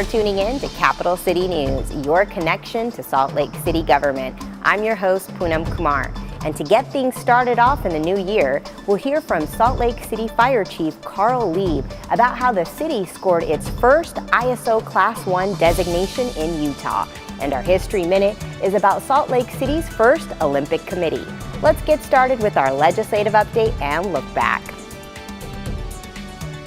for tuning in to Capital City News, your connection to Salt Lake City government. I'm your host, Poonam Kumar. And to get things started off in the new year, we'll hear from Salt Lake City Fire Chief Karl Lieb about how the city scored its first ISO Class 1 designation in Utah. And our History Minute is about Salt Lake City's first Olympic committee. Let's get started with our legislative update and look back.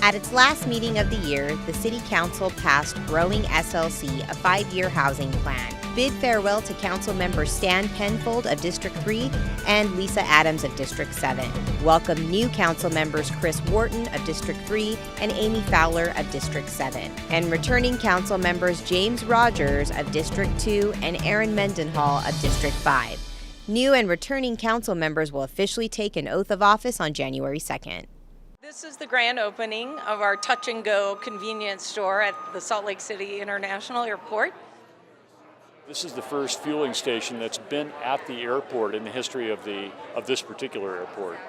At its last meeting of the year, the City Council passed Growing SLC, a 5-year housing plan. Bid farewell to Council members Stan Penfold of District 3 and Lisa Adams of District 7. Welcome new Council members Chris Wharton of District 3 and Amy Fowler of District 7. And returning Council members James Rogers of District 2 and Aaron Mendenhall of District 5. New and returning Council members will officially take an oath of office on January 2nd. This is the grand opening of our touch-and-go convenience store at the Salt Lake City International Airport. This is the first fueling station that's been at the airport in the history of this particular airport.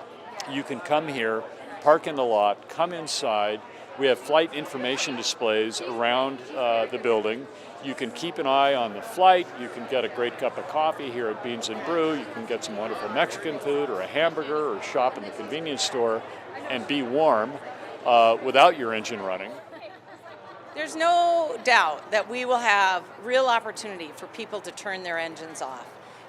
You can come here, park in the lot, come inside. We have flight information displays around the building. You can keep an eye on the flight. You can get a great cup of coffee here at Beans and Brew. You can get some wonderful Mexican food or a hamburger or shop in the convenience store and be warm without your engine running. There's no doubt that we will have real opportunity for people to turn their engines off.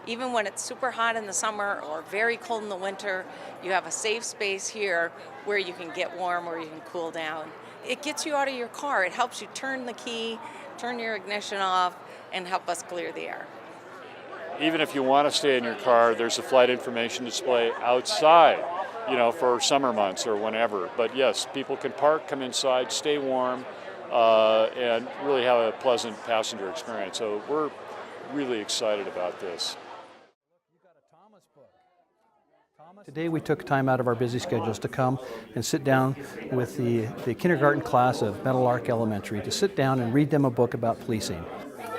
Even when it's super hot in the summer or very cold in the winter, you have a safe space here where you can get warm or you can cool down. It gets you out of your car. It helps you turn the key, turn your ignition off, and help us clear the air. Even if you want to stay in your car, there's a flight information display outside, for summer months or whenever. But yes, people can park, come inside, stay warm, and really have a pleasant passenger experience. So we're really excited about this. Today we took time out of our busy schedules to come and sit down with the kindergarten class of Meadowlark Elementary to sit down and read them a book about policing.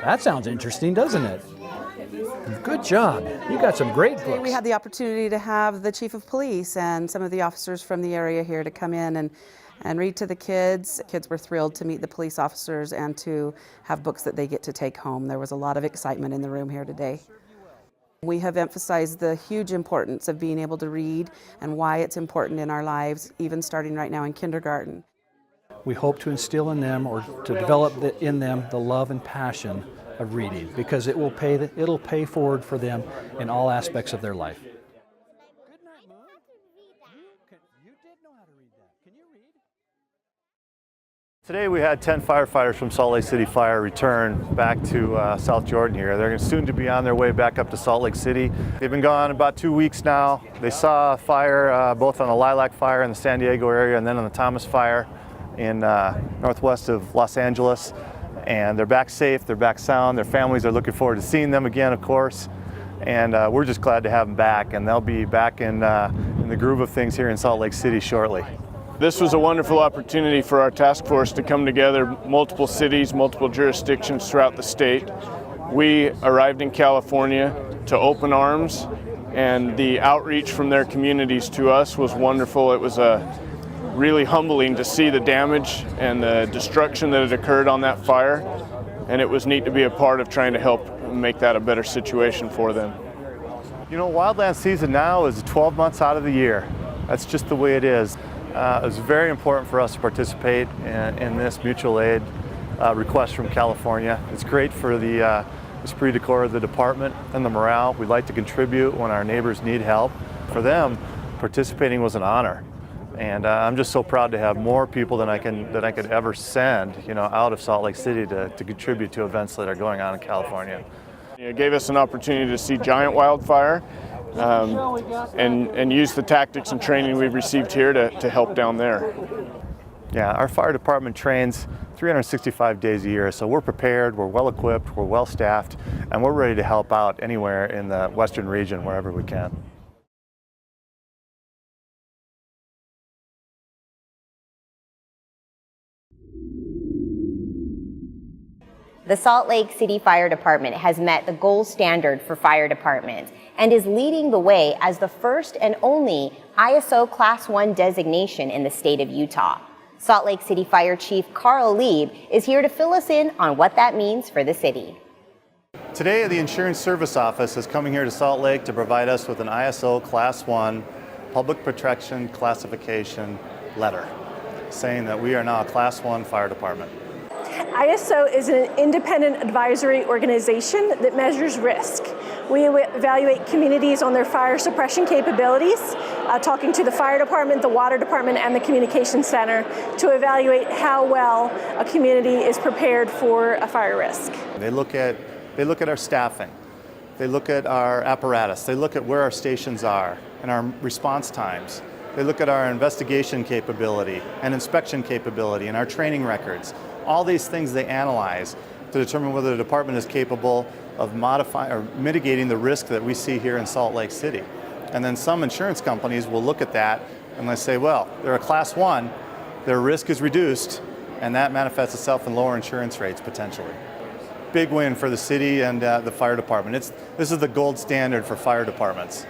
That sounds interesting, doesn't it? Good job. You got some great books. We had the opportunity to have the chief of police and some of the officers from the area here to come in and read to the kids. Kids were thrilled to meet the police officers and to have books that they get to take home. There was a lot of excitement in the room here today. We have emphasized the huge importance of being able to read and why it's important in our lives, even starting right now in kindergarten. We hope to instill in them or to develop in them the love and passion of reading, because it'll pay forward for them in all aspects of their life. Today we had 10 firefighters from Salt Lake City Fire return back to South Jordan here. They're soon to be on their way back up to Salt Lake City. They've been gone about 2 weeks now. They saw a fire both on the Lilac Fire in the San Diego area and then on the Thomas Fire in northwest of Los Angeles. And they're back safe, they're back sound. Their families are looking forward to seeing them again, of course. And we're just glad to have them back, and they'll be back in the groove of things here in Salt Lake City shortly. This was a wonderful opportunity for our task force to come together, multiple cities, multiple jurisdictions throughout the state. We arrived in California to open arms, and the outreach from their communities to us was wonderful. It was really humbling to see the damage and the destruction that had occurred on that fire, and it was neat to be a part of trying to help make that a better situation for them. Wildland season now is 12 months out of the year. That's just the way it is. It was very important for us to participate in this mutual aid request from California. It's great for the esprit de corps of the department and the morale. We like to contribute when our neighbors need help. For them, participating was an honor. And I'm just so proud to have more people than I could ever send, out of Salt Lake City to contribute to events that are going on in California. It gave us an opportunity to see giant wildfire and use the tactics and training we've received here to help down there. Yeah, our fire department trains 365 days a year, so we're prepared, we're well equipped, we're well staffed, and we're ready to help out anywhere in the western region wherever we can. The Salt Lake City Fire Department has met the gold standard for fire departments and is leading the way as the first and only ISO Class 1 designation in the state of Utah. Salt Lake City Fire Chief Karl Lieb is here to fill us in on what that means for the city. Today, the Insurance Service Office is coming here to Salt Lake to provide us with an ISO Class 1 Public Protection Classification letter, saying that we are now a Class 1 fire department. ISO is an independent advisory organization that measures risk. We evaluate communities on their fire suppression capabilities, talking to the fire department, the water department, and the communications center to evaluate how well a community is prepared for a fire risk. They look at our staffing, they look at our apparatus, they look at where our stations are and our response times. They look at our investigation capability and inspection capability and our training records. All these things they analyze to determine whether the department is capable of modifying or mitigating the risk that we see here in Salt Lake City. And then some insurance companies will look at that and they say, well, they're a Class 1, their risk is reduced, and that manifests itself in lower insurance rates potentially. Big win for the city and the fire department. This is the gold standard for fire departments.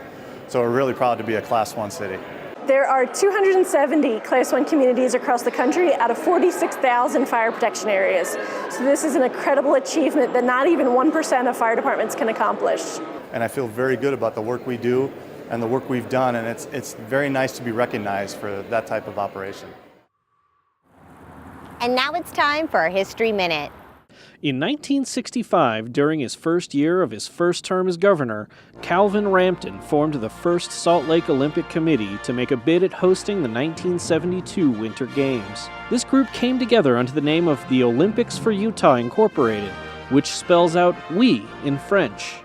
So we're really proud to be a Class 1 city. There are 270 Class 1 communities across the country out of 46,000 fire protection areas. So this is an incredible achievement that not even 1% of fire departments can accomplish. And I feel very good about the work we do and the work we've done, and it's very nice to be recognized for that type of operation. And now it's time for our History Minute. In 1965, during his first year of his first term as governor, Calvin Rampton formed the first Salt Lake Olympic Committee to make a bid at hosting the 1972 Winter Games. This group came together under the name of the Olympics for Utah Incorporated, which spells out "we" in French.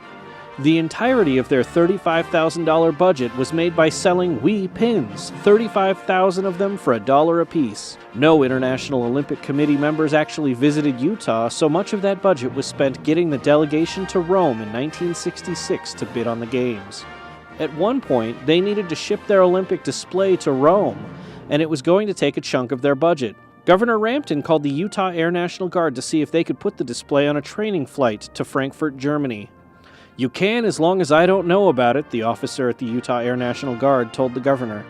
The entirety of their $35,000 budget was made by selling "we" pins, 35,000 of them for $1 apiece. No International Olympic Committee members actually visited Utah, so much of that budget was spent getting the delegation to Rome in 1966 to bid on the Games. At one point, they needed to ship their Olympic display to Rome, and it was going to take a chunk of their budget. Governor Rampton called the Utah Air National Guard to see if they could put the display on a training flight to Frankfurt, Germany. "You can as long as I don't know about it," the officer at the Utah Air National Guard told the governor.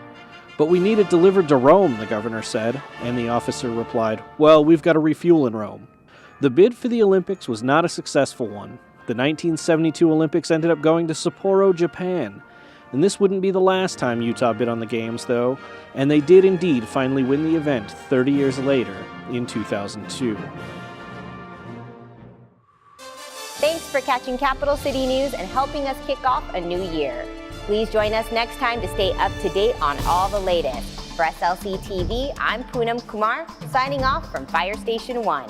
"But we need it delivered to Rome," the governor said, and the officer replied, "Well, we've got to refuel in Rome." The bid for the Olympics was not a successful one. The 1972 Olympics ended up going to Sapporo, Japan. And this wouldn't be the last time Utah bid on the Games, though, and they did indeed finally win the event 30 years later in 2002. Thanks for catching Capital City News and helping us kick off a new year. Please join us next time to stay up to date on all the latest. For SLC TV, I'm Poonam Kumar, signing off from Fire Station 1.